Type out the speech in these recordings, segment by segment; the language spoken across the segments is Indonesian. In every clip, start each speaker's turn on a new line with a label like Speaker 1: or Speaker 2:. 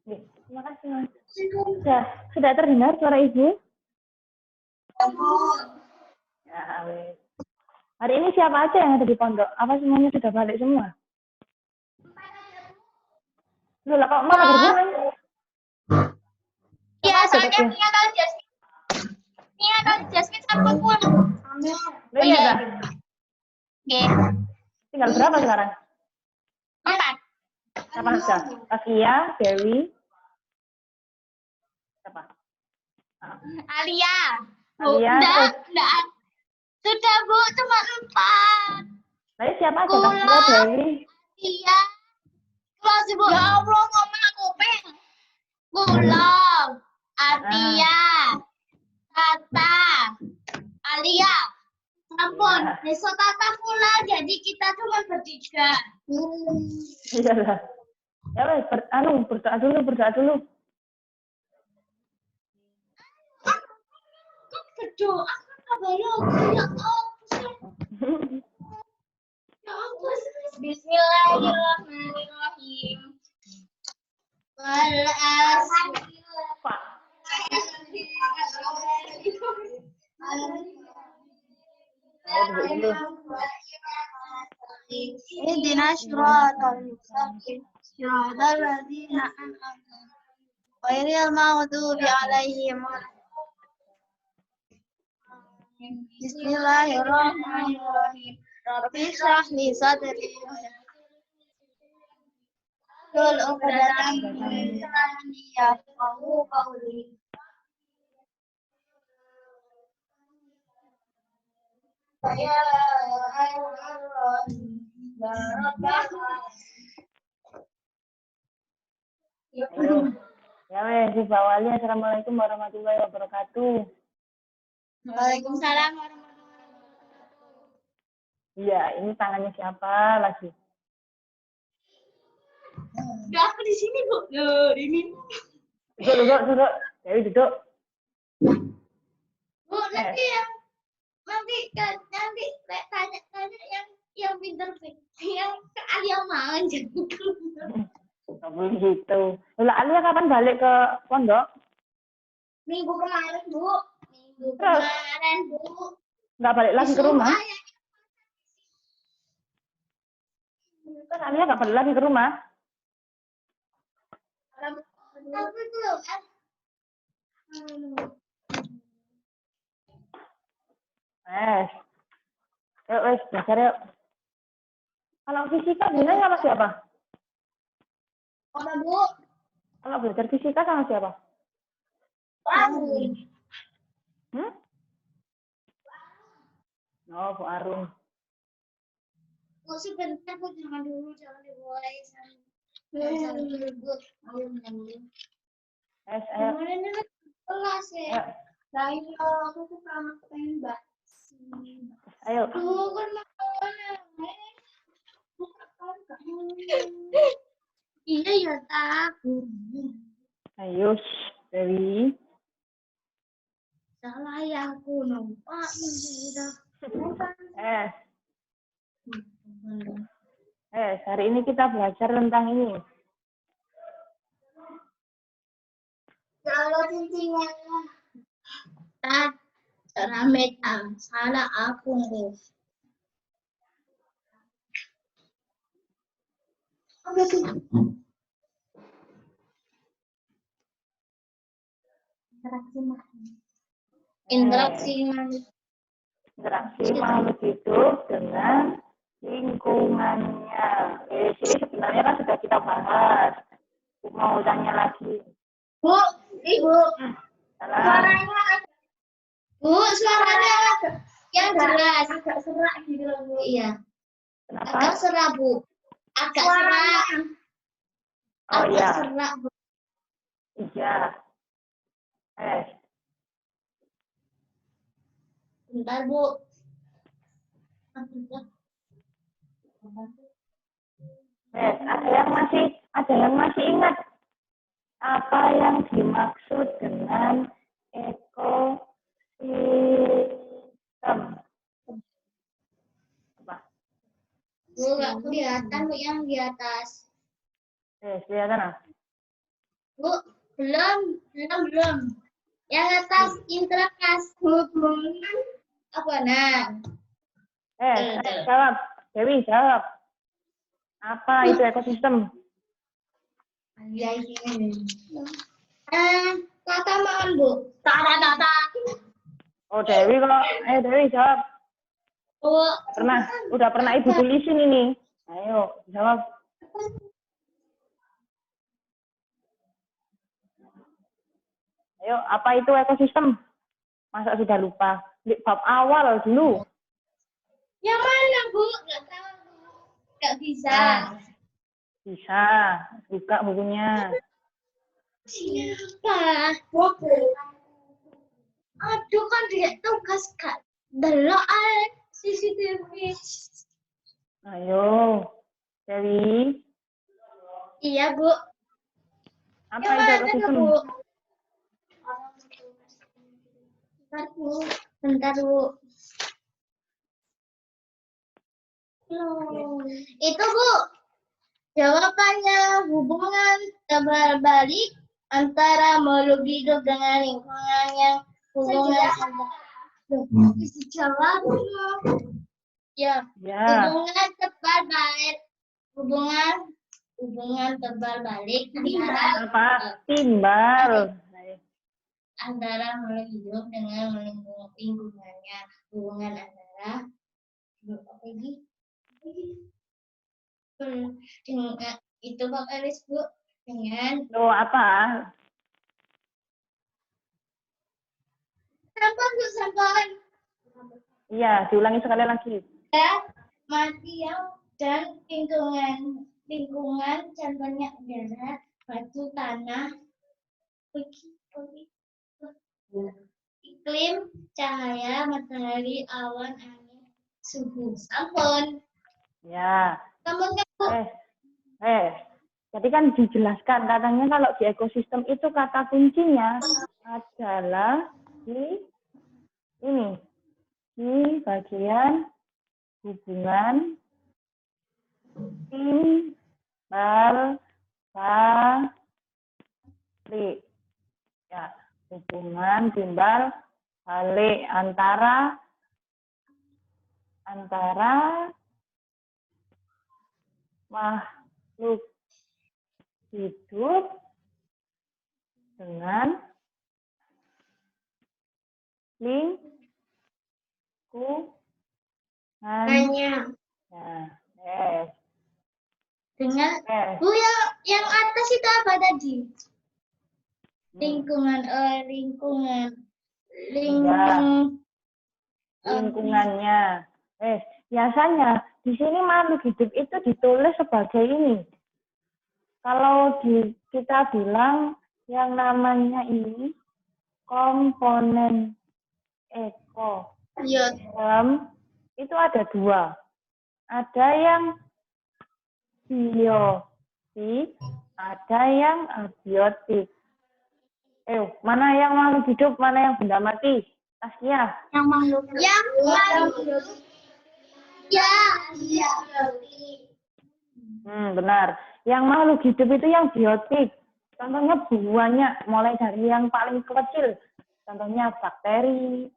Speaker 1: Terima kasih, Mas. Sudah terdengar suara Ibu? Ya, wes. Hari ini siapa aja yang ada di pondok? Apa semuanya sudah balik semua? Loh, lah kok malah berkurang?
Speaker 2: Iya,
Speaker 1: Apa aja
Speaker 2: soalnya
Speaker 1: kecil?
Speaker 2: Nia kalau Jasmine sampai pulang.
Speaker 1: Loh, iya dah.
Speaker 2: Oke.
Speaker 1: Tinggal berapa sekarang?
Speaker 2: 4.
Speaker 1: Siapa aja? Taskia, Dewi. Siapa?
Speaker 2: Alia. Bu,
Speaker 1: Alia,
Speaker 2: enggak.
Speaker 1: terus?
Speaker 2: Sudah, Bu, cuma 4.
Speaker 1: Lalu siapa aja?
Speaker 2: Pulang.
Speaker 1: Taskia, Dewi.
Speaker 2: Iya. Kelas Ibu. Ya Allah, ngomong aku kuping. Pulang. Atia. Tata. Alia. Ampun,
Speaker 1: Iya.
Speaker 2: besok Tata pulang, jadi kita cuma bertiga.
Speaker 1: Iya lah. Ya wes, berdoa dulu.
Speaker 2: Kok berdoa kan bayar? Ya ampun. Ya ampun. Bismillahirrahmanirrahim. Wal asr.
Speaker 1: Pak.
Speaker 2: اهدنا الصراط المستقيم صراط الذين أنعمت غير المغضوب عليهم بسم الله الرحمن الرحيم رب اشرح لي صدري واحلل عقدة من لساني يفقهوا قولي يا أرحم الراحمين يا رب
Speaker 1: Ayo. Ya wes, dibawa Ali. Assalamualaikum warahmatullahi wabarakatuh.
Speaker 2: Waalaikumsalam warahmatullahi wabarakatuh.
Speaker 1: Iya, ini tangannya siapa lagi?
Speaker 2: Udah aku di sini, Bu. Ini.
Speaker 1: Duduk. Dewi duduk.
Speaker 2: Bu, nanti tanya yang pintar yang Alia mau jangan.
Speaker 1: Nggak boleh gitu. Lah, Alia kapan balik ke pondok?
Speaker 2: Minggu kemarin, Bu.
Speaker 1: Terus?
Speaker 2: Bu.
Speaker 1: Nggak balik lagi ke rumah?
Speaker 2: Ayah.
Speaker 1: Kan Alia nggak balik lagi ke rumah?
Speaker 2: Tapi tuh,
Speaker 1: Wes, belajar yuk. Kalau fisika biasanya sama siapa?
Speaker 2: apa, Bu?
Speaker 1: Kalau belajar fisika sama siapa?
Speaker 2: Arun.
Speaker 1: Oh, Bu Arun.
Speaker 2: Bu, sebentar, Bu. Jangan dimulai.
Speaker 1: Ayo.
Speaker 2: Ini kelas ya. Lain aku tuh pengen mbak.
Speaker 1: Ayo.
Speaker 2: Bukan iya ya takut.
Speaker 1: Ayo, Dewi.
Speaker 2: Salah ya aku nampak
Speaker 1: Hari ini kita belajar tentang ini.
Speaker 2: Kalau cincingnya rame salah aku nih. Interaksi
Speaker 1: makhluk hidup dengan lingkungannya. Ini sebenarnya kan sudah kita bahas. Mau tanya lagi.
Speaker 2: Bu, Ibu.
Speaker 1: Salam.
Speaker 2: Suaranya agak yang jelas. Agak serak gitu loh, Bu. Iya.
Speaker 1: Kenapa?
Speaker 2: Agak serak, Bu. Agak serak.
Speaker 1: Oh iya.
Speaker 2: Serak, Bu.
Speaker 1: Iya.
Speaker 2: Bentar, Bu.
Speaker 1: Ada yang masih ingat apa yang dimaksud dengan ekosistem? Apa?
Speaker 2: Bu, nggak kelihatan, Bu, yang di atas.
Speaker 1: Kelihatan ah?
Speaker 2: Bu, belum. Yang atas intrakas hubungan apa nah?
Speaker 1: Jawab. Dewi, jawab. Apa itu ekosistem?
Speaker 2: Tata makan, Bu. Tata.
Speaker 1: Oh, Dewi kok. Dewi, jawab.
Speaker 2: Oh,
Speaker 1: Udah pernah Ibu tulisin ini. Ayo, jawab. Ayo, apa itu ekosistem? Masa sudah lupa? Bab awal dulu.
Speaker 2: yang mana, Bu? Nggak tahu. Nggak bisa.
Speaker 1: Bisa. Buka bukunya.
Speaker 2: Siapa? Aduh, kan dia tugas Kak. Delok CCTV.
Speaker 1: Ayo, Dewi.
Speaker 2: Iya, Bu.
Speaker 1: Apa itu ekosistem?
Speaker 2: Bu? Bentar, Bu. Itu, Bu. Jawabannya hubungan terbalik antara makhluk hidup dengan lingkungan yang hubungan dijawab. Ya. Hubungan terbalik. Hubungan terbalik
Speaker 1: timbal
Speaker 2: antara makhluk hidup dengan lingkungannya. Hubungan antara apa lagi? Dengan itu Pak Elis, Bu, dengan
Speaker 1: apa?
Speaker 2: Sampah.
Speaker 1: Iya, diulangi sekali lagi.
Speaker 2: Material dan lingkungan contohnya udara, batu, tanah, iklim, cahaya, matahari, awan, angin, suhu. Sampun.
Speaker 1: Ya.
Speaker 2: Sampun, Bu.
Speaker 1: Jadi kan dijelaskan katanya kalau di ekosistem itu kata kuncinya adalah di bagian hubungan timbal balik. Ya, hubungan timbal balik antara makhluk hidup dengan lingkungannya.
Speaker 2: Dengan Bu, yang atas itu apa tadi?
Speaker 1: Lingkungannya. Biasanya di sini makhluk hidup itu ditulis sebagai ini. Kalau kita bilang yang namanya ini komponen ekosistem itu ada dua. Ada yang biotik, ada yang abiotik. Mana yang makhluk hidup, mana yang benda mati? Taskia.
Speaker 2: Yang makhluk hidup. Ya.
Speaker 1: Benar. Yang makhluk hidup itu yang biotik. Contohnya banyak, mulai dari yang paling kecil. Contohnya bakteri,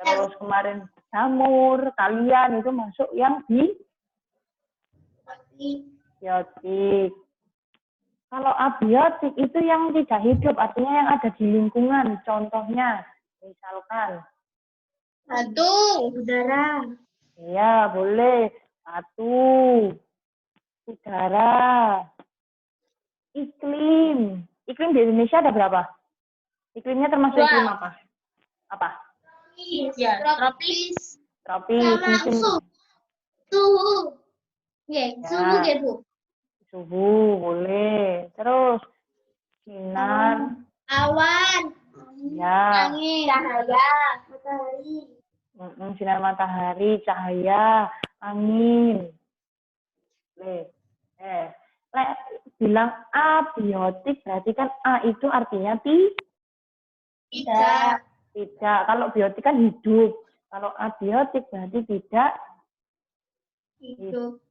Speaker 1: terus kemarin jamur, kalian itu masuk yang biotik. Kalau abiotik itu yang tidak hidup, artinya yang ada di lingkungan. Contohnya, misalkan
Speaker 2: batu, udara.
Speaker 1: Iya, boleh. Batu, udara, iklim. Iklim di Indonesia ada berapa? Iklimnya termasuk iklim apa? Apa?
Speaker 2: Ya, tropis.
Speaker 1: Musim.
Speaker 2: Suhu. Suhu ya, Bu.
Speaker 1: Suhu, boleh. Terus, sinar.
Speaker 2: Awan.
Speaker 1: Ya.
Speaker 2: Angin. Cahaya. Matahari.
Speaker 1: Sinar matahari, cahaya, angin. Boleh. Bilang abiotik berarti kan A itu artinya tidak. Kalau biotik kan hidup. Kalau abiotik berarti tidak hidup.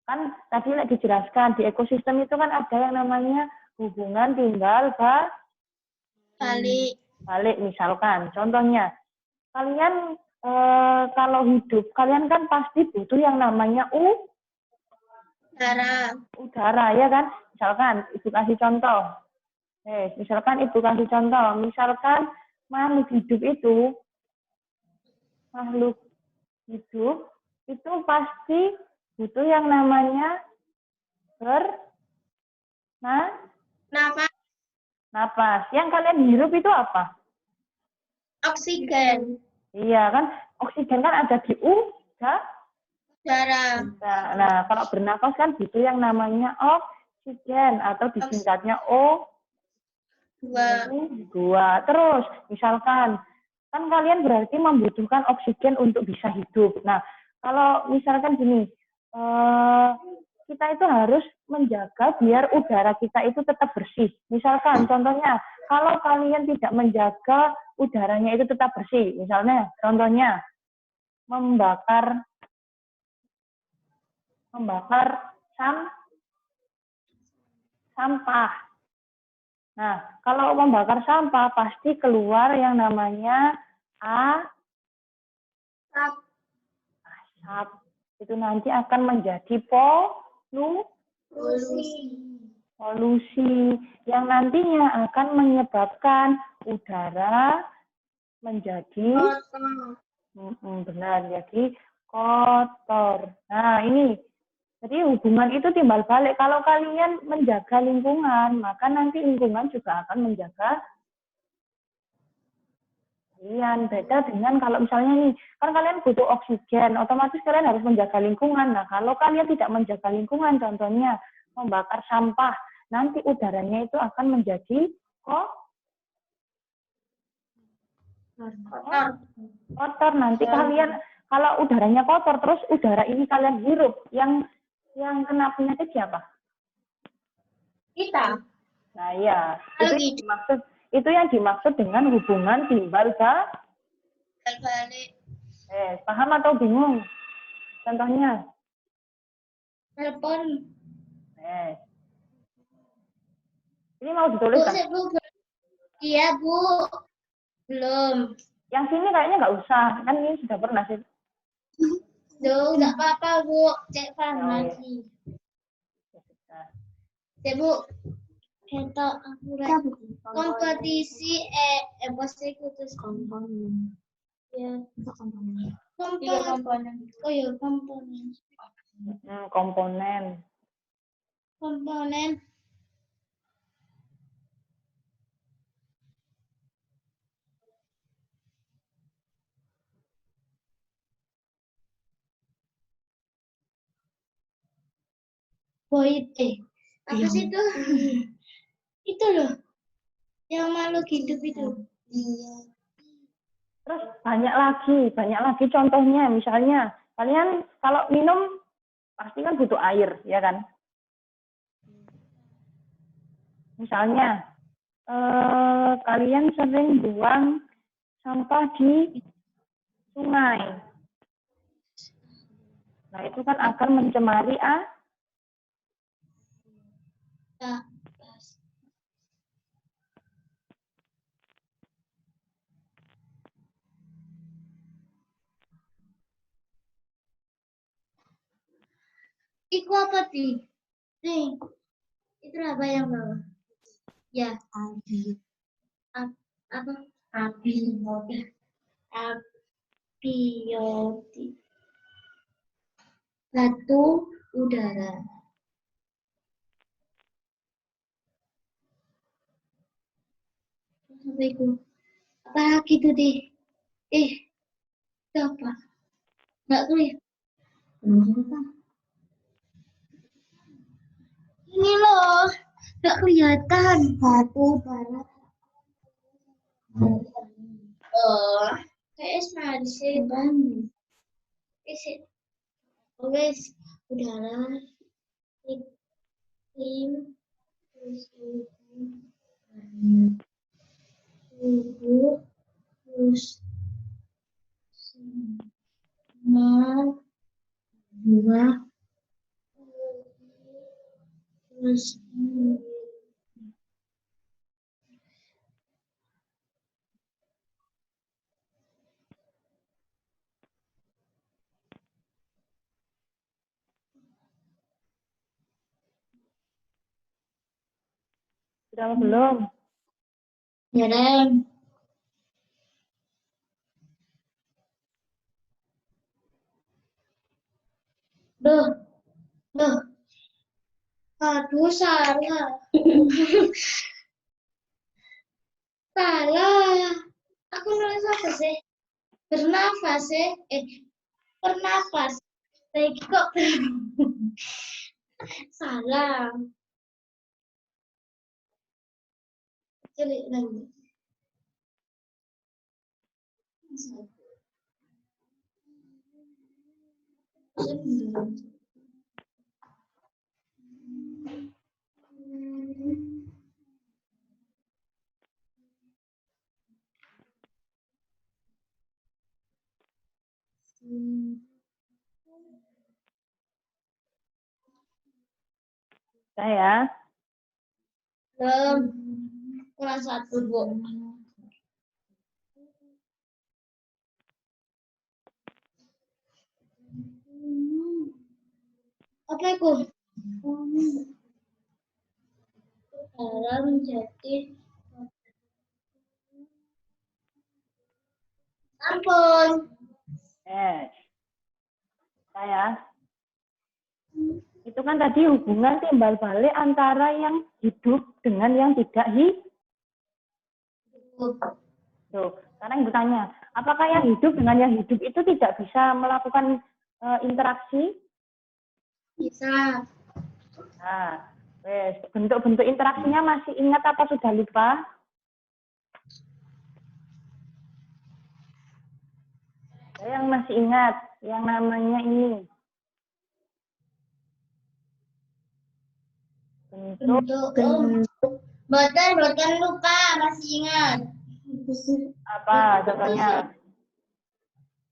Speaker 1: Kan tadi dijelaskan di ekosistem itu kan ada yang namanya hubungan timbal
Speaker 2: balik.
Speaker 1: balik. Misalkan, contohnya, kalian kalau hidup, kalian kan pasti butuh yang namanya udara, ya kan? Misalkan, ibu kasih contoh. Misalkan ibu kasih contoh, misalkan makhluk hidup itu pasti butuh yang namanya napas. Yang kalian hirup itu apa?
Speaker 2: Oksigen.
Speaker 1: Iya kan, oksigen kan ada di
Speaker 2: Udara.
Speaker 1: Nah, kalau bernafas kan butuh yang namanya oksigen atau disingkatnya O2. Terus, misalkan, kan kalian berarti membutuhkan oksigen untuk bisa hidup. Nah, kalau misalkan gini, kita itu harus menjaga biar udara kita itu tetap bersih. Misalkan, contohnya, kalau kalian tidak menjaga udaranya itu tetap bersih, misalnya, contohnya, membakar sampah. Nah, kalau membakar sampah pasti keluar yang namanya asap. Itu nanti akan menjadi polusi yang nantinya akan menyebabkan udara menjadi benar, jadi kotor. Nah, ini jadi hubungan itu timbal balik. Kalau kalian menjaga lingkungan, maka nanti lingkungan juga akan menjaga kalian. Beda dengan kalau misalnya nih, kan kalian butuh oksigen, otomatis kalian harus menjaga lingkungan. Nah, kalau kalian tidak menjaga lingkungan, contohnya membakar sampah, nanti udaranya itu akan menjadi kotor. Nanti kalian, kalau udaranya kotor, terus udara ini kalian hirup, yang kena penyakit siapa?
Speaker 2: Kita.
Speaker 1: Nah, ya, itu yang dimaksud dengan hubungan timbal
Speaker 2: balik.
Speaker 1: Paham atau bingung? Contohnya?
Speaker 2: Telepon.
Speaker 1: Ini mau ditulis kan?
Speaker 2: Iya, Bu. Belum.
Speaker 1: Yang sini kayaknya nggak usah, kan ini sudah pernah sih.
Speaker 2: Duh, nggak apa-apa, Bu. Cek lagi. Ya, Bu. Kita kompetisi eksekutif komponen. Ya, komponen. Oh ya, komponen.
Speaker 1: Komponen.
Speaker 2: Apa sih itu? Itu loh, yang makhluk hidup itu. Iya.
Speaker 1: Terus banyak lagi contohnya. Misalnya, kalian kalau minum pasti kan butuh air, ya kan? Misalnya, kalian sering buang sampah di sungai. Nah, itu kan akan mencemari
Speaker 2: Iku apa sih? Nih, itu apa yang bawah? Ya, apa? Abiotik. Batu udara. Apa itu? Apa lagi tuh deh? Itu apa? Nggak tulis. Ini loh, nggak kelihatan. Batu bara. Kayak senar sih bang. Wes udara, iklim, suhu, terus sinar, buah, terus
Speaker 1: Sudah belum?
Speaker 2: Ya, Dan. Duh, duh. Aduh, salah. Salah. Aku nulis apa sih? Bernafas sih. Bernafas. Lagi kok salah. Cari lagi.
Speaker 1: Saya.
Speaker 2: Kelas 1, Bu. Apa itu? Dalam jadi ampun.
Speaker 1: Saya. Itu kan tadi hubungan timbal balik antara yang hidup dengan yang tidak hidup. Tuh, sekarang ibu tanya, apakah yang hidup dengan yang hidup itu tidak bisa melakukan interaksi?
Speaker 2: Bisa.
Speaker 1: Nah, bentuk-bentuk interaksinya masih ingat apa sudah lupa? Saya yang masih ingat, yang namanya ini.
Speaker 2: Bentuk. Boten lupa, masih ingat.
Speaker 1: Apa contohnya?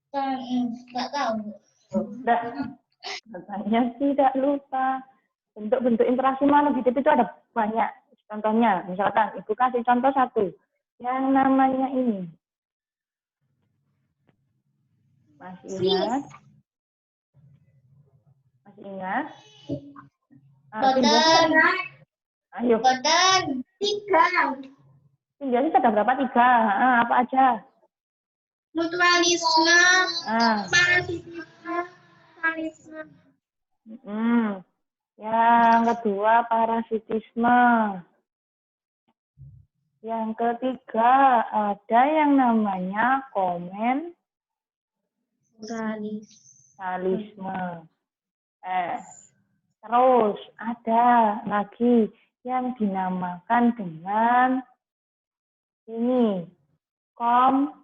Speaker 2: Nggak tahu.
Speaker 1: Tidak, katanya tidak lupa. Bentuk-bentuk interaksi makhluk hidup itu ada banyak. Contohnya, misalkan ibu kasih contoh satu, yang namanya ini. Masih ingat? Masih ingat?
Speaker 2: Boten.
Speaker 1: Ayo.
Speaker 2: Boten. 3.
Speaker 1: Jadi ada berapa? 3. Apa aja?
Speaker 2: Mutualisme. Parasitisme.
Speaker 1: Yang kedua parasitisme. Yang ketiga ada yang namanya komensalisme. Terus ada lagi yang dinamakan dengan ini kompetisi.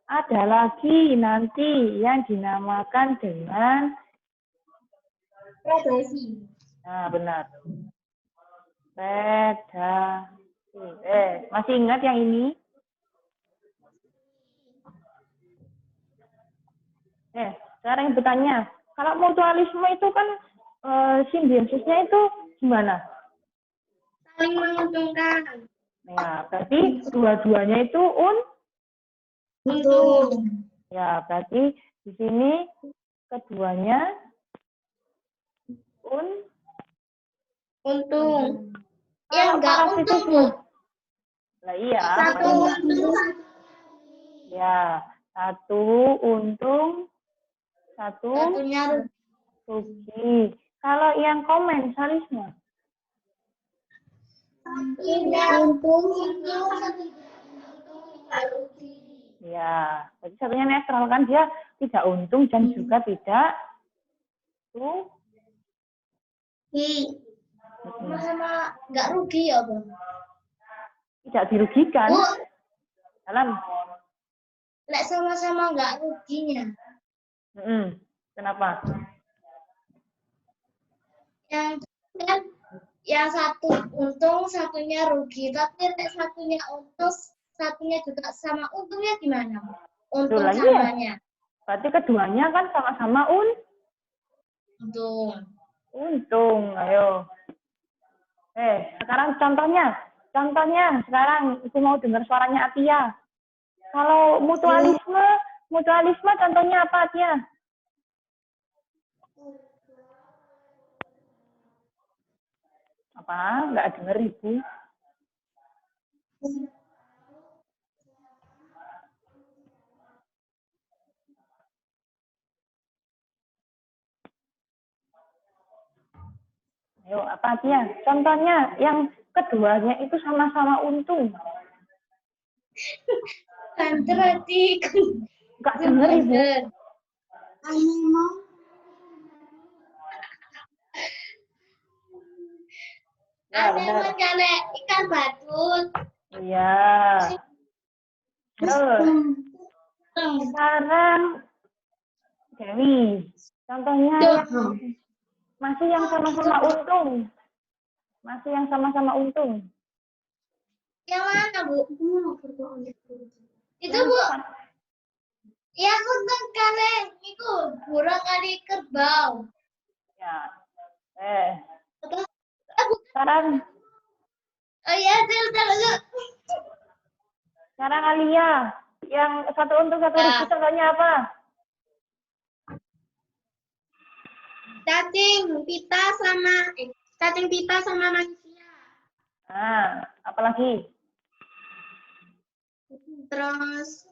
Speaker 1: Ada lagi nanti yang dinamakan dengan
Speaker 2: predasi.
Speaker 1: Nah, benar. Predasi. Masih ingat yang ini? Sekarang ibu tanya, kalau mutualisme itu kan simbiosisnya itu gimana?
Speaker 2: Saling menguntungkan.
Speaker 1: Ya, berarti dua-duanya itu
Speaker 2: untung.
Speaker 1: Ya, berarti di sini keduanya
Speaker 2: untung. Ya, enggak untung, Bu.
Speaker 1: Lah iya.
Speaker 2: Satu untung.
Speaker 1: Ya, satu untung,
Speaker 2: satunya
Speaker 1: rugi. Kalau yang komensalisme?
Speaker 2: Untung.
Speaker 1: Ya, jadi satunya netral kan, dia tidak untung dan juga tidak
Speaker 2: rugi. Sama nggak rugi ya, Bu?
Speaker 1: Tidak dirugikan.
Speaker 2: Bu,
Speaker 1: dalam
Speaker 2: lek sama-sama nggak ruginya.
Speaker 1: Kenapa?
Speaker 2: Yang satu untung, satunya rugi. Tapi lek satunya untung, satunya juga sama untungnya gimana? Untung samanya.
Speaker 1: Berarti keduanya kan sama-sama untung. Ayo. Sekarang contohnya sekarang aku mau dengar suaranya Atia. Kalau mutualisme contohnya apa, Atia? Apa? Nggak dengar Ibu. Ayo, apa dia? Contohnya yang keduanya itu sama-sama untung.
Speaker 2: Banter adik.
Speaker 1: Nggak dengar Ibu. Ya, benar.
Speaker 2: Anemon kali ikan badut.
Speaker 1: Iya. Terus, sekarang Dewi. Contohnya yang masih yang sama-sama untung. Masih yang sama-sama untung.
Speaker 2: Yang mana, Bu? Itu, Bu. Yang untung kali itu burung kali kerbau.
Speaker 1: Ya.
Speaker 2: Apa?
Speaker 1: Sekarang
Speaker 2: Oh iya, betul.
Speaker 1: sekarang Alia. Yang satu untung satu rugi contohnya apa?
Speaker 2: Cacing pita sama manusia.
Speaker 1: Nah, apalagi?
Speaker 2: Terus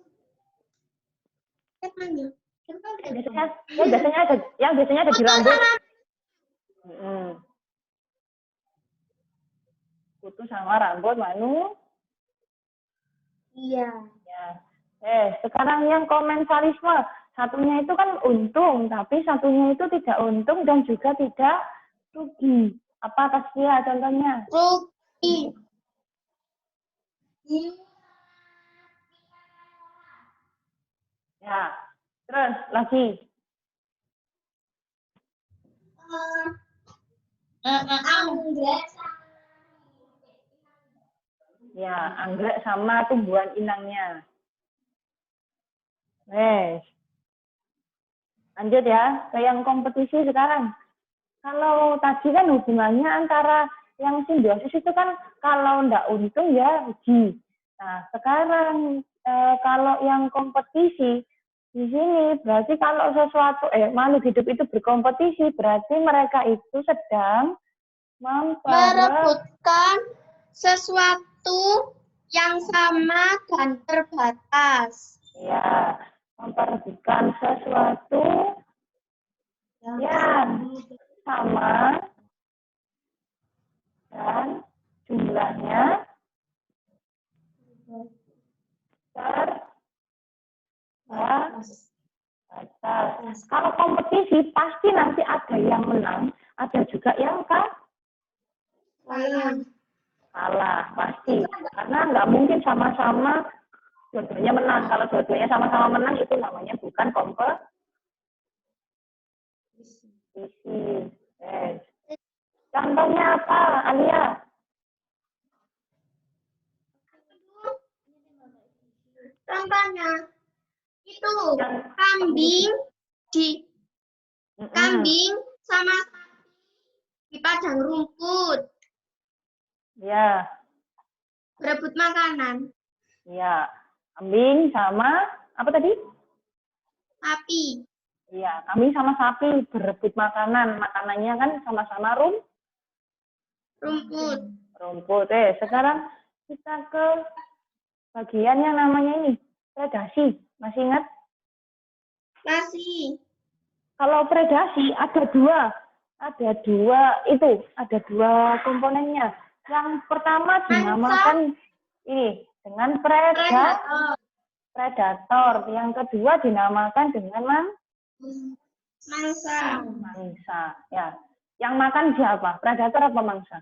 Speaker 1: Biasanya ada yang biasanya ada di rambut. Kutu sama rambut Manu.
Speaker 2: Iya.
Speaker 1: Ya. Sekarang yang komensalisme. Satunya itu kan untung, tapi satunya itu tidak untung dan juga tidak rugi. Apa Tasya contohnya?
Speaker 2: Rugi.
Speaker 1: Ya. Terus lagi.
Speaker 2: Anggrek.
Speaker 1: Ya, anggrek sama tumbuhan inangnya. Lanjut ya, ke yang kompetisi sekarang. Kalau tadi kan hubungannya antara yang simbiosis itu kan kalau ndak untung ya rugi. Nah, sekarang kalau yang kompetisi di sini berarti kalau sesuatu makhluk hidup itu berkompetisi berarti mereka itu sedang
Speaker 2: merebutkan sesuatu yang sama dan terbatas.
Speaker 1: Ya, memperebutkan sesuatu yang sama dan jumlahnya terbatas. Kalau kompetisi pasti nanti ada yang menang, ada juga yang kalah pasti. Karena nggak mungkin sama-sama dua-duanya menang. Kalau dua-duanya sama-sama menang itu namanya bukan kompetisi. Contohnya apa, Alia?
Speaker 2: Contohnya itu kambing sama di padang rumput.
Speaker 1: Ya.
Speaker 2: Berebut makanan.
Speaker 1: Ya, kambing sama apa tadi?
Speaker 2: Sapi.
Speaker 1: Iya, kambing sama sapi berebut makanan. Makanannya kan sama-sama rumput. Sekarang kita ke bagian yang namanya ini, predasi. Masih ingat?
Speaker 2: Masih.
Speaker 1: Kalau predasi ada dua komponennya. Yang pertama dinamakan ini dengan predator. Yang kedua dinamakan dengan mangsa. Ya. Yang makan siapa? Predator apa mangsa?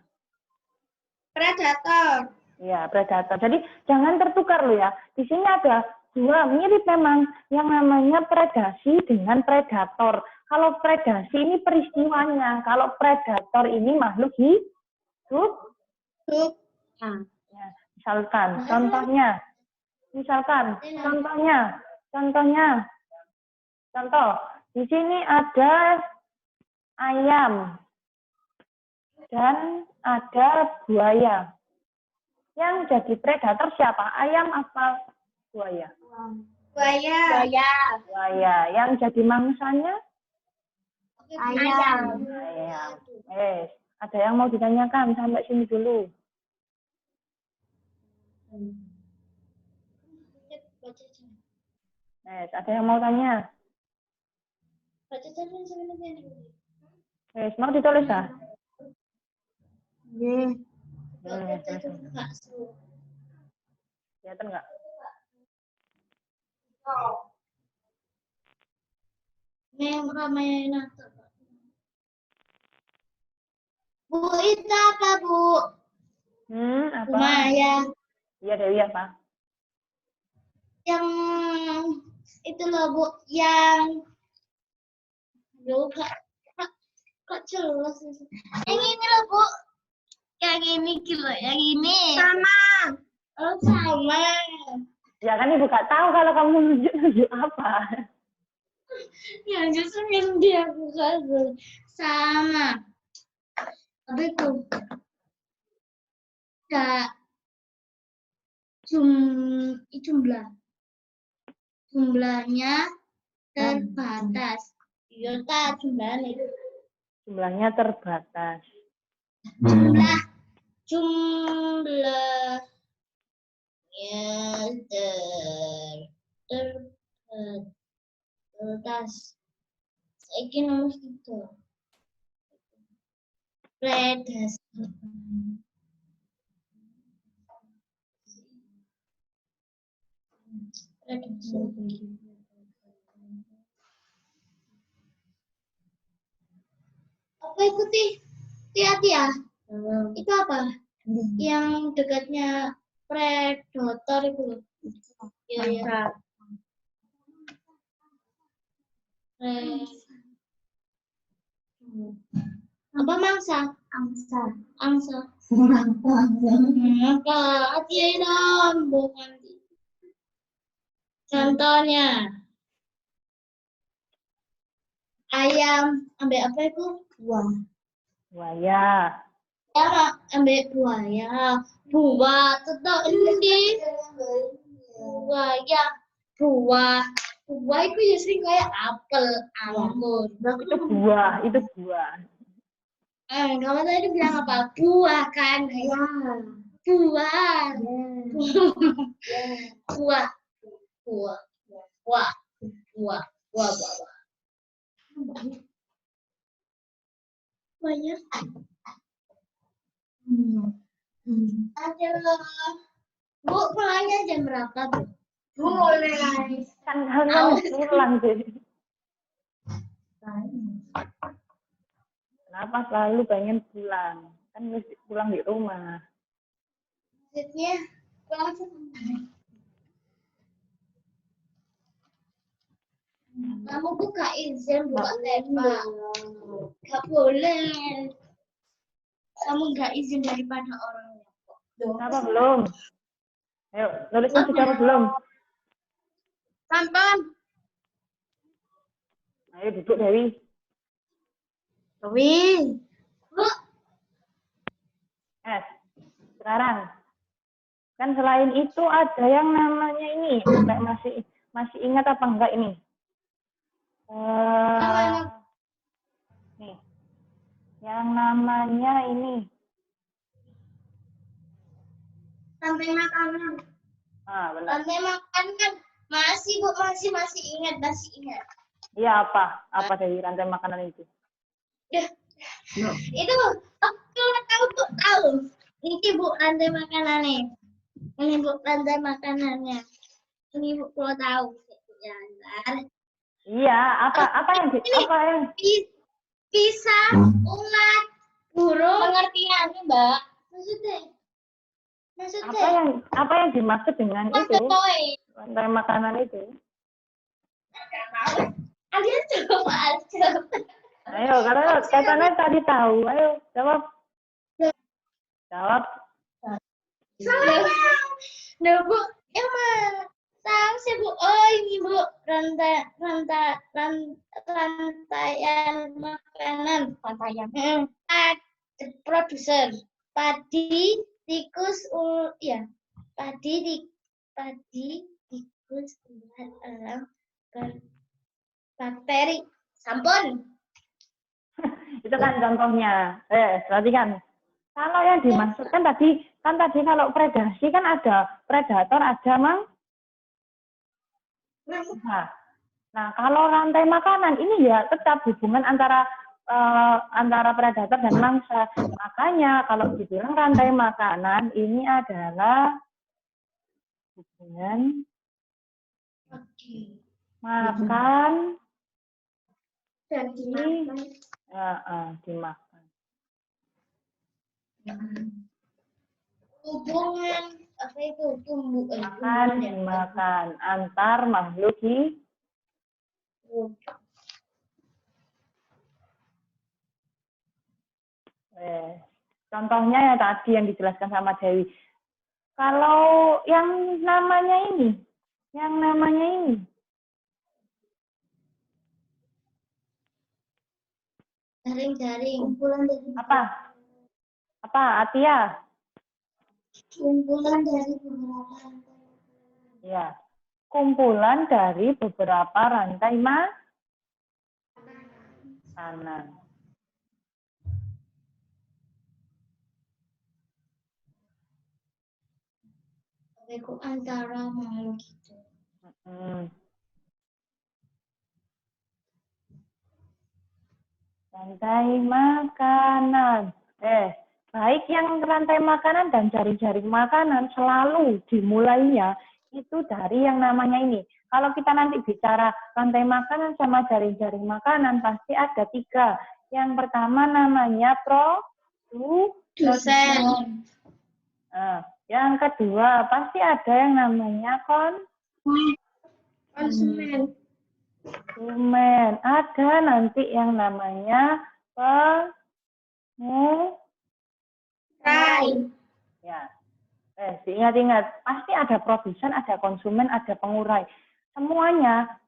Speaker 2: Predator.
Speaker 1: Ya, predator. Jadi jangan tertukar loh ya. Di sini ada dua mirip memang yang namanya predasi dengan predator. Kalau predasi ini peristiwanya, kalau predator ini makhluk hidup. Ya, misalkan contoh. Di sini ada ayam dan ada buaya. Yang jadi predator siapa? Ayam apa buaya? Buaya. Yang jadi mangsanya?
Speaker 2: Ayam.
Speaker 1: Ada yang mau ditanyakan sampai sini dulu? Ada yang mau tanya? Mau ditulis ah? Kelihatan nggak?
Speaker 2: Bu, itu apa, Bu?
Speaker 1: Apa?
Speaker 2: Bu Maya.
Speaker 1: Iya, Dewi apa?
Speaker 2: Yang itu loh, Bu, yang kok jelas. Yang ini loh, Bu. Yang ini kilo, yang ini. Sama. Oh, sama.
Speaker 1: Ya kan Ibu nggak tahu kalau kamu nunjuk apa.
Speaker 2: Yang justru yang dia bukan sama. Apa itu? Jumlahnya terbatas. Iya, jumlahnya.
Speaker 1: Jumlahnya terbatas.
Speaker 2: Jumlahnya terbatas. Saiki nomor 3. Redas. Apa ikuti? Tia-tia. Itu apa? Yang dekatnya predator itu. Iya. Apa mangsa? Angsa. Maka hati-hati bukan. Contohnya ayam ambil apa itu?
Speaker 1: Buaya.
Speaker 2: Ya, ambil buaya. Buah tetap ini. Buaya. Buah itu ya sering kayak apel, anggur.
Speaker 1: Itu buah, itu buah.
Speaker 2: Kamu tadi bilang apa? Buah kan? Ya. Buah. Buah. Banyak. Ada. Bu, pulangnya jam berapa, Bu? Mulai.
Speaker 1: Kan kalian pulang sih. Kenapa selalu pengen pulang? Kan mesti pulang di rumah.
Speaker 2: Maksudnya pulang sebentar. Kamu buka izin buka tembak. Gak boleh. Kamu gak izin daripada orangnya.
Speaker 1: Kenapa belum? Ayo, nulisnya sudah apa belum?
Speaker 2: Sampan.
Speaker 1: Ayo duduk Dewi.
Speaker 2: Bu.
Speaker 1: Sekarang. Kan selain itu ada yang namanya ini. Masih ingat apa enggak ini? Nih. Yang namanya ini.
Speaker 2: Sampai makanan.
Speaker 1: Benar.
Speaker 2: Sampai makanan. Masih, Bu, masih ingat.
Speaker 1: Iya, apa? Apa dari rantai makanan itu?
Speaker 2: Itu aku tahu. Ini Bu rantai makanannya. Ini Bu rantai makanannya. Ini Bu kalau tahu.
Speaker 1: Iya, apa yang
Speaker 2: pisang, ulat, burung. Pengertiannya, Mbak. Maksudnya.
Speaker 1: Apa yang dimaksud dengan itu? Rantai makanan itu.
Speaker 2: Ada coba aja.
Speaker 1: Ayo, katanya tadi tahu. Ayo, jawab.
Speaker 2: Nah, Bu, emang tahu sih, Bu. Oh, ini Bu, rantaian makanan. Produser padi, tikus, padi, tikus, ulat, elang, bakteri. Sampun.
Speaker 1: Itu kan contohnya. Perhatikan. Kalau yang dimaksudkan tadi kalau predasi kan ada predator, ada Nah, kalau rantai makanan ini ya tetap hubungan antara predator dan mangsa. Makanya kalau dibilang rantai makanan ini adalah hubungan makan
Speaker 2: Dan dimakan.
Speaker 1: dimakan.
Speaker 2: Hubungan apa itu
Speaker 1: Makan dimakan antar makhluk hidup. Contohnya ya tadi yang dijelaskan sama Dewi. Kalau yang namanya ini,
Speaker 2: jaring-jaring. Kumpulan dari
Speaker 1: apa Atia?
Speaker 2: Kumpulan dari beberapa rantai.
Speaker 1: Ya, kumpulan dari beberapa rantai makanan.
Speaker 2: Itu antara makhluk hidup.
Speaker 1: Rantai makanan. Baik yang rantai makanan dan jaring-jaring makanan selalu dimulainya itu dari yang namanya ini. Kalau kita nanti bicara rantai makanan sama jaring-jaring makanan pasti ada 3. Yang pertama namanya
Speaker 2: Produsen.
Speaker 1: Yang kedua pasti ada yang namanya
Speaker 2: Konsumen.
Speaker 1: Ada nanti yang namanya
Speaker 2: Rai.
Speaker 1: Ya. Ingat-ingat, pasti ada produsen, ada konsumen, ada pengurai. Semuanya,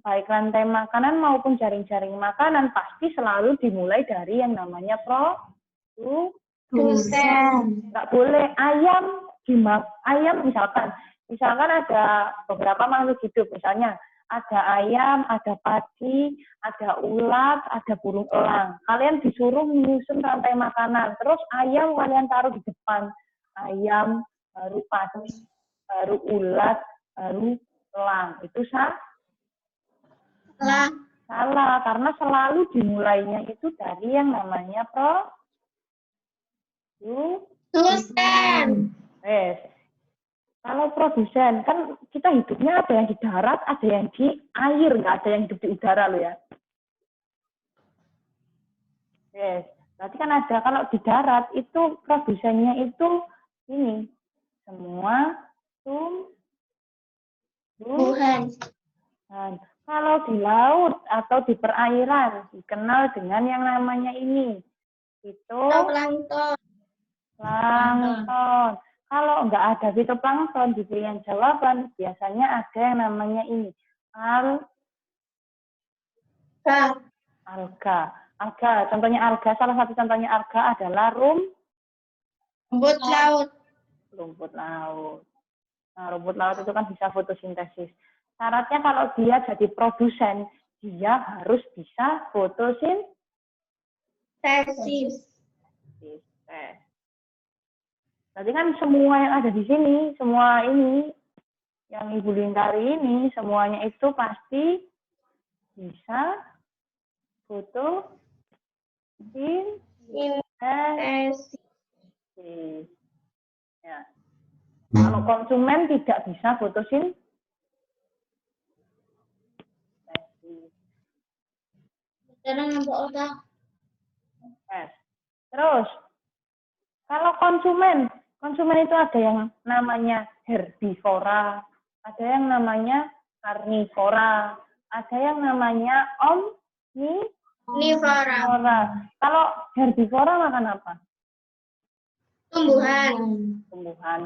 Speaker 1: baik rantai makanan maupun jaring-jaring makanan, pasti selalu dimulai dari yang namanya
Speaker 2: Produsen.
Speaker 1: Nggak boleh ayam misalkan ada beberapa makhluk hidup, misalnya ada ayam, ada padi, ada ulat, ada burung elang. Kalian disuruh menyusun rantai makanan, terus ayam kalian taruh di depan. Ayam, baru padi, baru ulat, baru elang. Itu salah, karena selalu dimulainya itu dari yang namanya
Speaker 2: Produsen.
Speaker 1: Kalau produsen, kan kita hidupnya ada yang di darat, ada yang di air, nggak ada yang hidup di udara loh ya. Berarti kan ada, kalau di darat itu produsennya itu ini, semua tumbuhan. Kalau di laut atau di perairan, dikenal dengan yang namanya ini. Itu plankton. Kalau nggak ada fitoplankton di pilihan jawaban, biasanya ada yang namanya ini. Alga. Contohnya alga, salah satu contohnya alga adalah rumput laut. Nah, rumput laut itu kan bisa fotosintesis. Syaratnya kalau dia jadi produsen, dia harus bisa fotosintesis. Berarti kan semua yang ada di sini, semua ini, yang Ibu lingkari ini, semuanya itu pasti bisa fotosintesis. Ya. Kalau konsumen tidak bisa fotosintesis. Terus, kalau konsumen itu ada yang namanya herbivora, ada yang namanya karnivora, ada yang namanya omnivora. Kalau herbivora makan apa? Tumbuhan.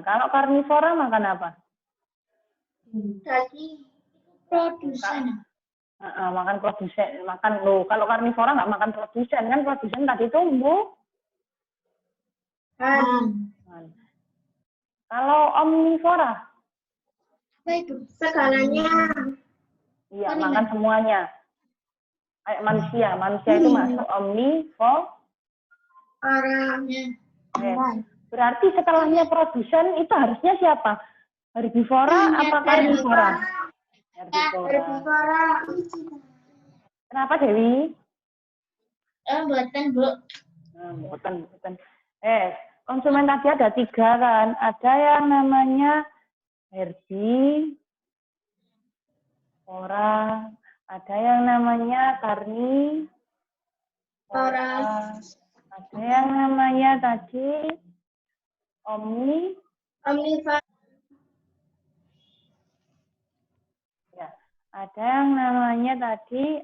Speaker 1: Kalau karnivora makan apa?
Speaker 2: Daging. Produsen.
Speaker 1: Makan produsen. Kalau karnivora nggak makan produsen, kan produsen tadi tumbuh. Kalau omnivora?
Speaker 2: Apa itu? Segalanya.
Speaker 1: Iya, makan semuanya. Kayak manusia. Manusia itu masuk omnivora. Berarti setelahnya produsen itu harusnya siapa? Herbivora apa karnivora?
Speaker 2: Herbivora.
Speaker 1: Kenapa Dewi?
Speaker 2: Buatan, Bu.
Speaker 1: Bukan. Konsumen tadi ada 3 kan. Ada yang namanya herbivora, ada yang namanya karnivora, ada yang namanya tadi
Speaker 2: Omnivora.
Speaker 1: ya, ada yang namanya tadi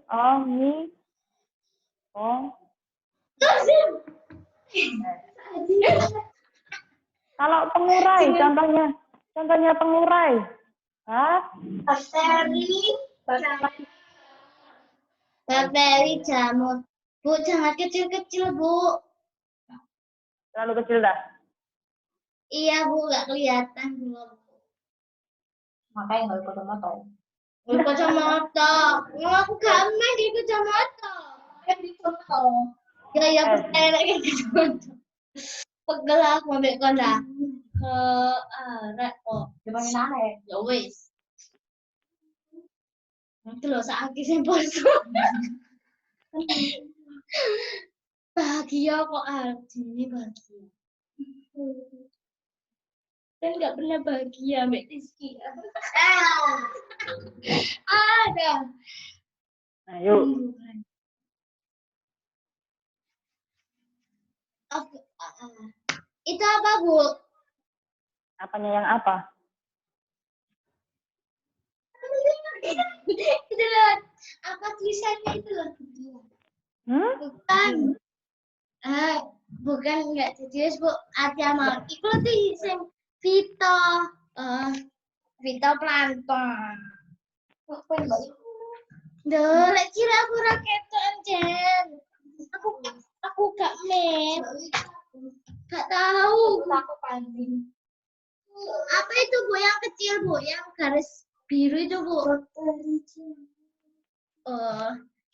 Speaker 1: kalau pengurai, contohnya pengurai.
Speaker 2: Bakteri, jamur. Bu, jangan kecil-kecil, Bu.
Speaker 1: Terlalu kecil dah.
Speaker 2: Iya, Bu, nggak kelihatan, Bu.
Speaker 3: Makanya nggak ikut motor.
Speaker 2: Kacamata. Aku gak main di kacamata. Ya, percaya lagi kacamata. Pegel aku ambil konda.
Speaker 3: Gimana nane?
Speaker 2: Ya wis. Itu loh sakit sih bosku. Bahagia kok ini bahagia. Dan nggak pernah bahagia Mbak Rizky. Ada.
Speaker 1: Ayo.
Speaker 2: Itu apa, Bu?
Speaker 1: Apanya yang apa?
Speaker 2: Itu loh. Apa tulisannya itu loh? Bukan. Bukan nggak serius, Bu. Ada mau. Itu tuh sing fitoplankton. Duh, lek kira aku raketan, Jen. Aku gak main. Gak tahu.
Speaker 3: Aku pancing.
Speaker 2: Apa itu, Bu? Yang kecil, Bu? Yang garis biru itu, Bu?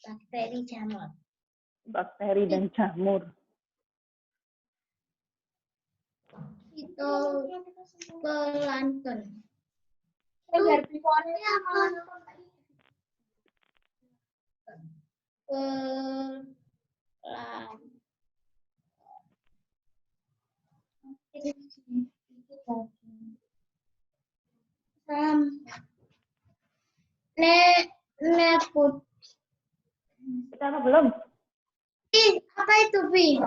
Speaker 2: Bakteri jamur.
Speaker 1: Bakteri dan jamur.
Speaker 2: Itu plankton.
Speaker 3: Herbivora
Speaker 2: apa? Neput.
Speaker 1: Kita apa belum?
Speaker 2: Apa itu, Bi?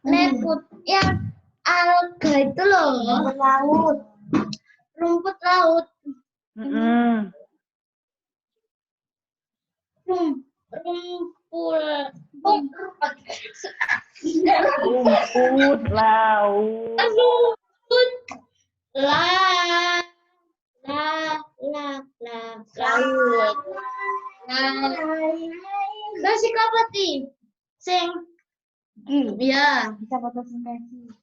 Speaker 2: Neput. Yang alga itu loh.
Speaker 3: rumput laut.
Speaker 2: Rumput laut.
Speaker 1: Rumput laut.
Speaker 2: Terus apa ti? Sing ya
Speaker 3: Bisa fotosintesis.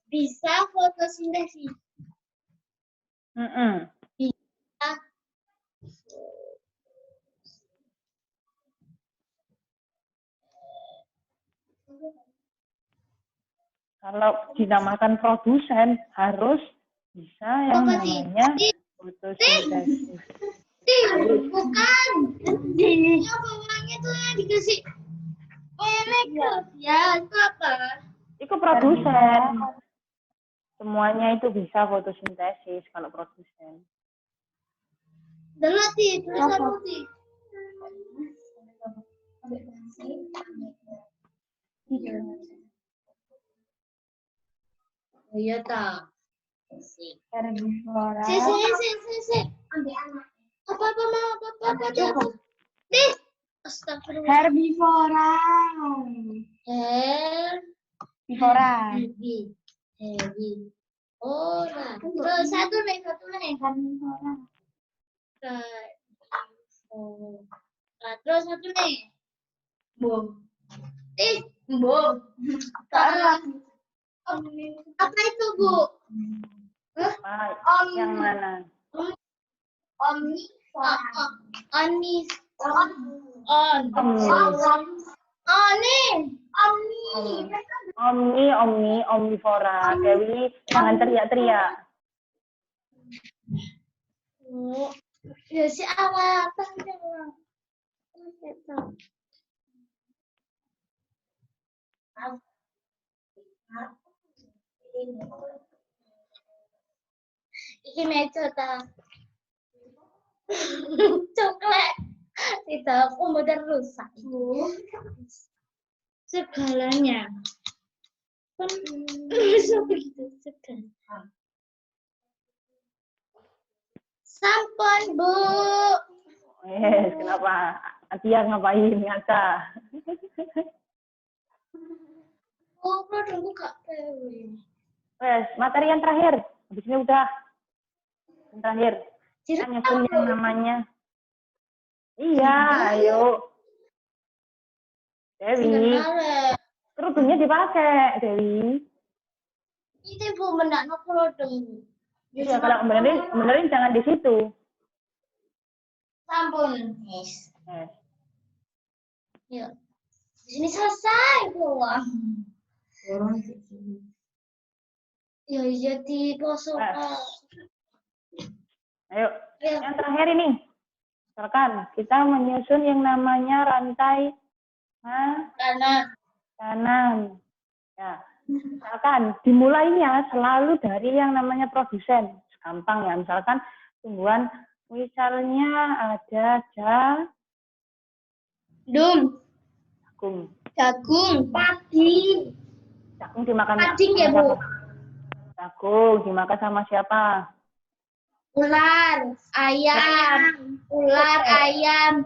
Speaker 2: Bisa fotosintesis.
Speaker 1: Kalau dinamakan produsen harus bisa yang namanya fotosintesis.
Speaker 2: Bukan. Ya bawahnya tuh yang dikasih merek ya itu apa?
Speaker 1: Itu produsen. Semuanya itu bisa fotosintesis kalau produsen.
Speaker 2: Dulu ti, tulisan putih. Iya tak.
Speaker 3: Herbivora.
Speaker 2: Si. Ambil anak. Apa mau apa jatuh. Astagfirullah.
Speaker 3: Herbivora. Herbivora.
Speaker 2: Terus satu nih.
Speaker 3: Herbivora.
Speaker 2: Terus satu nih.
Speaker 3: Bom.
Speaker 2: Bom. Apa itu, Bu?
Speaker 1: Yang mana?
Speaker 2: Omnivora. On.
Speaker 1: Omni. Omnivora. Dewi, jangan teriak-teriak.
Speaker 2: Ya si awal panjang. Ini meja ta. Coklat. Tidak, komputer rusak. Segalanya. Kan bisa begitu segala. Sampun, Bu.
Speaker 1: Kenapa? Atia ngapain ngaca?
Speaker 2: Oh, produkku gak pewe.
Speaker 1: Materi yang terakhir. Habis ini udah. Yang terakhir.
Speaker 2: Jadi
Speaker 1: Kita nyusun yang namanya. Iya, ayo. Dewi. Kerudungnya dipakai, Dewi.
Speaker 2: Itu Bu mendakno produk.
Speaker 1: Iya, kalau benerin jangan di situ.
Speaker 2: Sampun. Yes.
Speaker 1: Yes.
Speaker 2: Yuk. Di sini selesai keluar. Ya jadi poso.
Speaker 1: Ayo,
Speaker 2: Ya.
Speaker 1: yang terakhir ini. Misalkan kita menyusun yang namanya rantai kanan. Ya. Misalkan dimulainya selalu dari yang namanya produsen. Gampang ya, misalkan tumbuhan misalnya ada
Speaker 2: Jagung.
Speaker 1: jagung.
Speaker 2: Padi.
Speaker 1: Jagung dimakan
Speaker 2: Padi ya, Bu.
Speaker 1: Jagung dimakan sama siapa?
Speaker 2: Ular, ayam. Ular, ayam.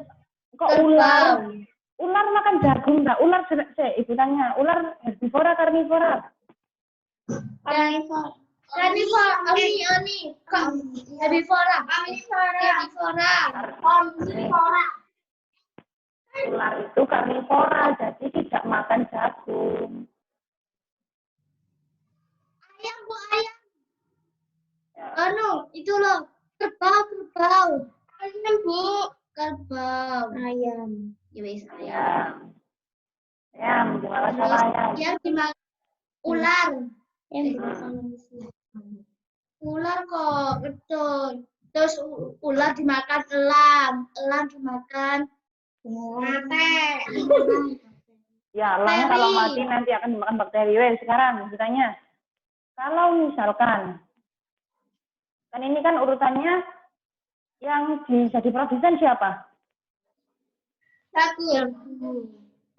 Speaker 1: Kok ular? Ular makan jagung enggak? Ular ibu tanya, ular herbivora karnivora?
Speaker 2: Karnivora. Oni. Herbivora.
Speaker 1: Ular itu karnivora, jadi tidak makan jagung.
Speaker 2: Ayam, Bu, ayam. Itu loh. Kerbau. Ayam, Bu. Kerbau. Ayam. Ya wis, ayam.
Speaker 1: Ayam, gimana cara ayam?
Speaker 2: Yang dimakan ular. Ular kok, betul. Terus ular dimakan elang dimakan mate.
Speaker 1: Ya, elang kalau mati nanti akan dimakan bakteri. Sekarang ditanya, kalau misalkan, kan ini kan urutannya yang jadi produsen siapa?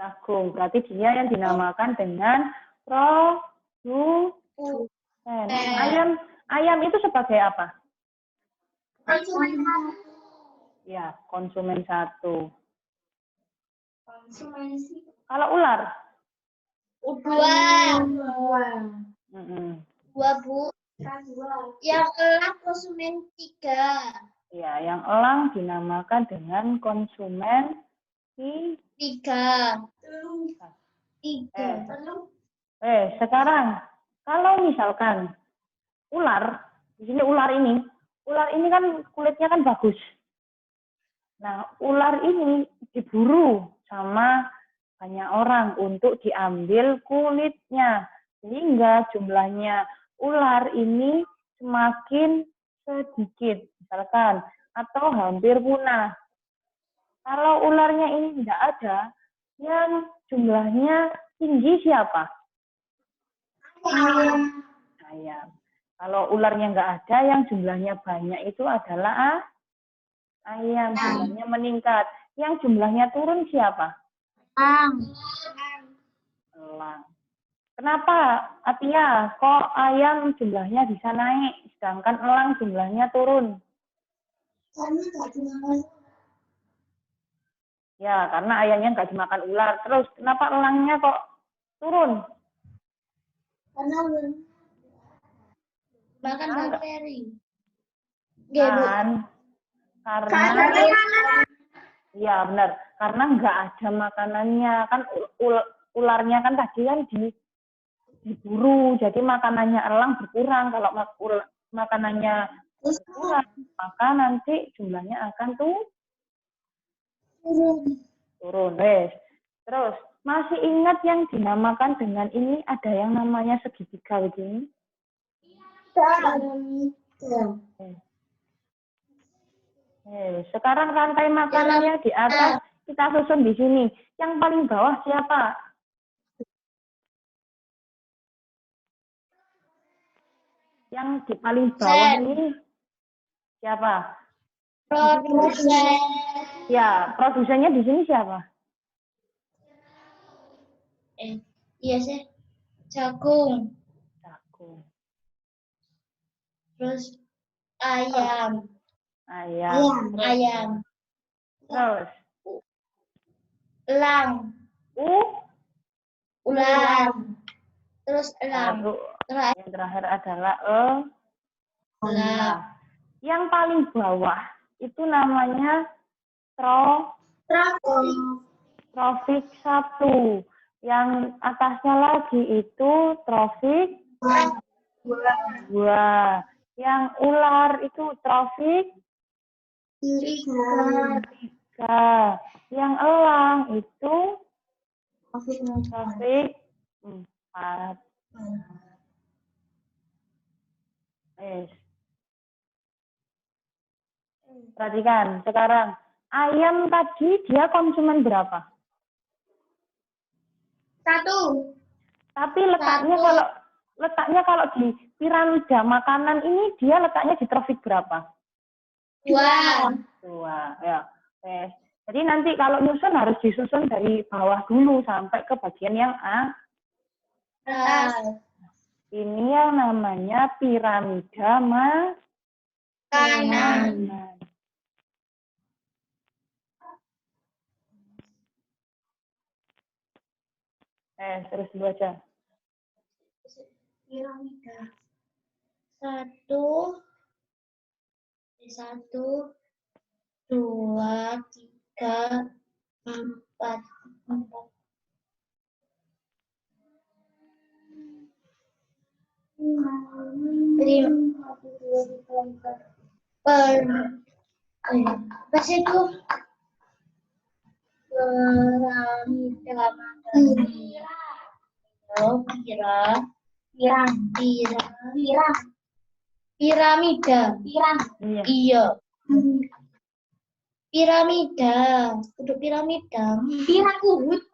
Speaker 1: Jagung. Berarti dia yang dinamakan dengan produsen. Ayam itu sebagai apa? Ya, konsumen satu. Kalau ular?
Speaker 2: Dua, Bu. Yang elang konsumen 3.
Speaker 1: Ya, yang elang dinamakan dengan konsumen
Speaker 2: 3.
Speaker 1: Sekarang kalau misalkan ular, di sini ular ini kan kulitnya kan bagus. Nah, ular ini diburu sama banyak orang untuk diambil kulitnya, sehingga jumlahnya ular ini semakin sedikit, misalkan, atau hampir punah. Kalau ularnya ini tidak ada, yang jumlahnya tinggi siapa? Ayam. Kalau ularnya nggak ada, yang jumlahnya banyak itu adalah ayam. Jumlahnya meningkat. Yang jumlahnya turun siapa? Elang. Kenapa, Atia? Kok ayam jumlahnya bisa naik, sedangkan elang jumlahnya turun? Ya, karena ayamnya nggak dimakan ular. Terus, kenapa elangnya kok turun?
Speaker 2: Makan bakteri.
Speaker 1: Karena iya benar, karena nggak ada makanannya. Kan ularnya kan tadi kan diburu, jadi makanannya elang berkurang. Kalau makanannya berkurang, maka nanti jumlahnya akan Turun, wes. Terus, masih ingat yang dinamakan dengan ini ada yang namanya segitiga begini? Sekarang rantai makanannya di atas, kita susun di sini. Yang paling bawah siapa? Yang di paling bawah ini siapa?
Speaker 2: Produsen.
Speaker 1: Ya, produsennya di sini siapa?
Speaker 2: Iya sih. Jagung.
Speaker 1: Jagung.
Speaker 2: Terus ayam.
Speaker 1: Ayam. Terus?
Speaker 2: Elang. Ular. Terus elang.
Speaker 1: Yang terakhir adalah
Speaker 2: Elang.
Speaker 1: Yang paling bawah itu namanya trofik 1. Yang atasnya lagi itu trofik 2. Yang ular itu trofik 3. Yang elang itu trofik 4. Perhatikan sekarang, ayam tadi dia konsumen berapa?
Speaker 2: 1.
Speaker 1: Tapi letaknya kalau di piramida makanan ini dia letaknya di trofik berapa?
Speaker 2: 2.
Speaker 1: Ya. Jadi nanti kalau nyusun harus disusun dari bawah dulu sampai ke bagian yang
Speaker 2: atas.
Speaker 1: Ini yang namanya piramida makanan. Terus dulu aja.
Speaker 2: Piramida. 1, 2, 3, 4. Apa sih itu? Piramida. Iya. Piramida. Udah piramida. Pirang Uhud.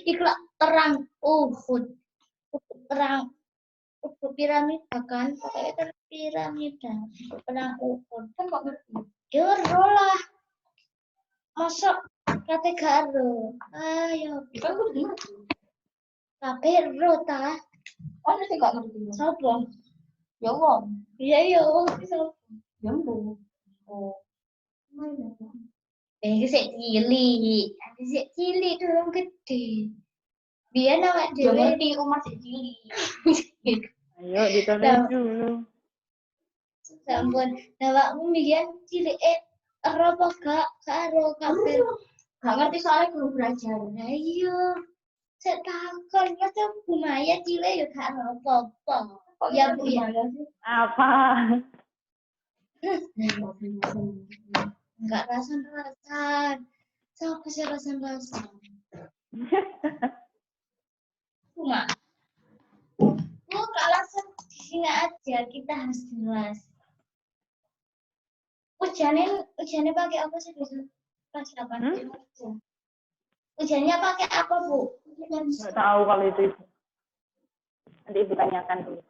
Speaker 2: Ikut perang Uhud. Perang piramida kan? Pokoknya itu piramida. Perang Uhud. Kan kok ngerti? Jero lah. Masuk kate garo. Ayo. Kan gue ngerti. Tapi rota. Oh, nanti gak ngerti. Sopo? Ya wong. Iya wong iso. Ya wong. Oh. Sik cilik durung gede. Biyen awak dhewe ngerti rumah sik cilik.
Speaker 1: Ayo ditulis dulu.
Speaker 2: Sampun, awakmu biyen cilike ero apa gak karo kabeh. Gak ngerti soalnya guru belajar. Lah iya. Sik takon masa Bu Maya cilik ya gak apa-apa. Ya Bu ya.
Speaker 1: Apa?
Speaker 2: Enggak rasan-rasan. Siapa sih rasan-rasan? Cuma. Enggak langsung di sini aja, kita harus jelas. Ujiannya pakai apa sih besok? Kelas 8. Ujiannya pakai apa, Bu?
Speaker 1: Nggak tahu kalau itu Ibu. Nanti Ibu tanyakan dulu.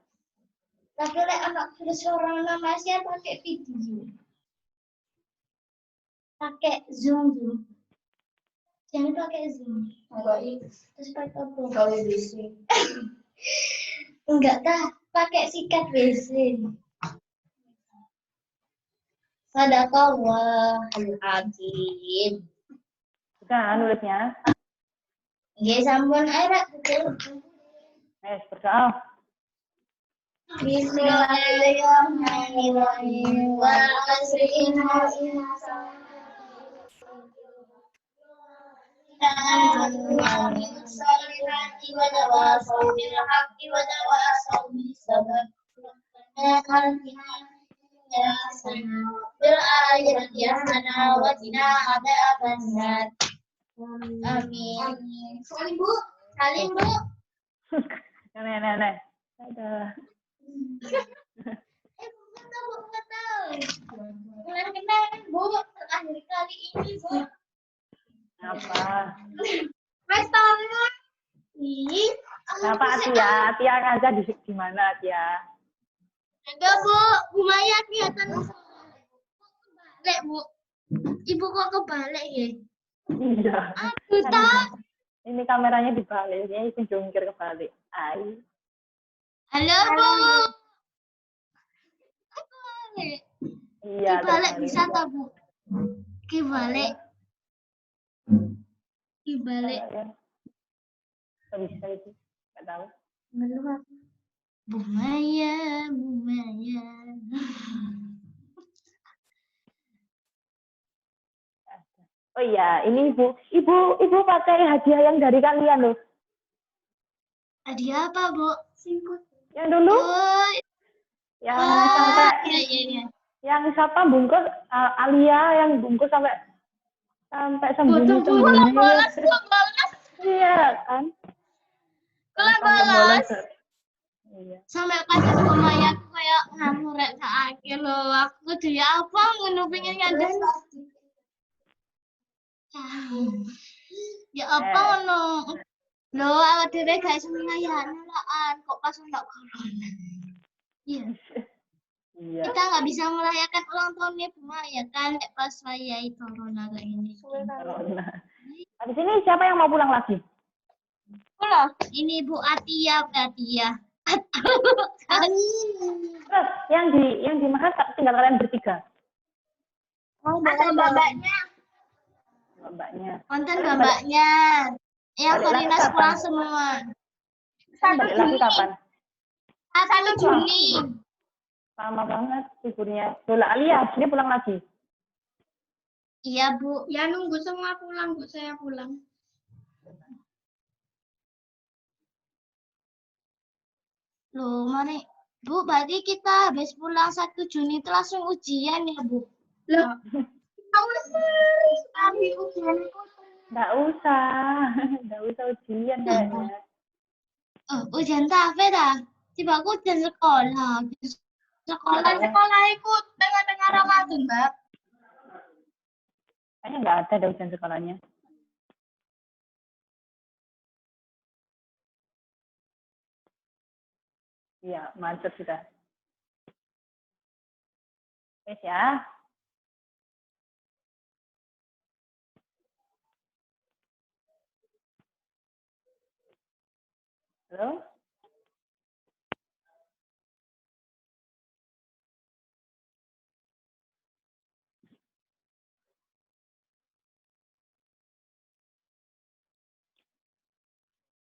Speaker 2: Tapi oleh anak tulis orang nama saya pakai video. Pakai Zoom. Jangan pakai Zoom. Terus pakai apa? Kalau WC. Enggak tah, pakai sikat WC. Sadaqallahul-azim.
Speaker 1: Sudah nulisnya?
Speaker 2: Nggih sampun ae betul.
Speaker 1: Berdoa.
Speaker 2: Bismillahirrahmanirrahim. Wal 'asri innal insana fil akhirati hasanah wa qina adzabannar. Amin. Salim, Bu. Salim, Bu.
Speaker 1: Nenek. Ada.
Speaker 2: Betul. Bulan kenal, Bu. Terakhir kali ini, Bu.
Speaker 1: Apa?
Speaker 2: Restoran. Ih.
Speaker 1: Kenapa Atia? Atia ngajar di mana Atia?
Speaker 2: Enggak, Bu. Bu Maya kelihatan kebalik, Bu. Ibu kok kebalik ya?
Speaker 1: Iya.
Speaker 2: Aduh, tak.
Speaker 1: Ini kameranya dibalik, ya itu jungkir kebalik. Ai.
Speaker 2: Halo, Bu. Kebalik.
Speaker 1: Iya.
Speaker 2: Kebalik
Speaker 1: terbalik.
Speaker 2: bisa tak, Bu? Kebalik. Kebalik.
Speaker 1: Nggak bisa itu. Nggak tahu.
Speaker 2: Belum apa? Bu Maya, Bu Maya.
Speaker 1: Oh iya, ini ibu pakai hadiah yang dari kalian loh.
Speaker 2: Hadiah apa, Bu? Singkut.
Speaker 1: Yang dulu,
Speaker 2: Oh,
Speaker 1: yang sampai
Speaker 2: iya.
Speaker 1: yang siapa bungkus Alia yang bungkus sampai sembunyi.
Speaker 2: Bolas.
Speaker 1: Iya kan?
Speaker 2: Bolas.
Speaker 1: Bolos. Iya.
Speaker 2: Sampai kadang Bu Maya aku kayak ngamurek saake lho. Aku dhewe apa ngono pengen ngandel. Ya apa ngono? Lho, awak dhewe gak iso ngayakno lah kok pas ndak corona. Iya.
Speaker 1: Iya.
Speaker 2: Kita nggak bisa merayakan ulang tahunnya Bu Maya kan pas raya corona kayak ini.
Speaker 1: Corona. Habis ini siapa yang mau pulang lagi?
Speaker 2: Pulang. Ini Bu Atia.
Speaker 1: Terus yang di Makas tinggal kalian bertiga.
Speaker 2: Ada babaknya.
Speaker 1: Mbaknya.
Speaker 2: Konten babaknya. Yang
Speaker 1: Balik lagi
Speaker 2: Korinas
Speaker 1: kapan?
Speaker 2: pulang semua.
Speaker 1: Balik lagi kapan?
Speaker 2: 1 Juni.
Speaker 1: Lama banget liburnya. Lola Alia, dia pulang lagi.
Speaker 2: Iya, Bu.
Speaker 3: Ya nunggu semua pulang, Bu. Saya pulang.
Speaker 2: Loh, mari. Bu, berarti kita habis pulang 1 Juni itu langsung ujian ya, Bu?
Speaker 3: Loh, kamu sering sekali ujian.
Speaker 1: Nggak usah ujian kayaknya.
Speaker 2: Oh, ujian tafe dah. Tiba aku ujian sekolah.
Speaker 3: Sekolah ikut tengah-tengah Ramadan, Mbak.
Speaker 1: Kayaknya nggak ada ujian sekolahnya. Iya, macet sudah. Wes ya. Halo?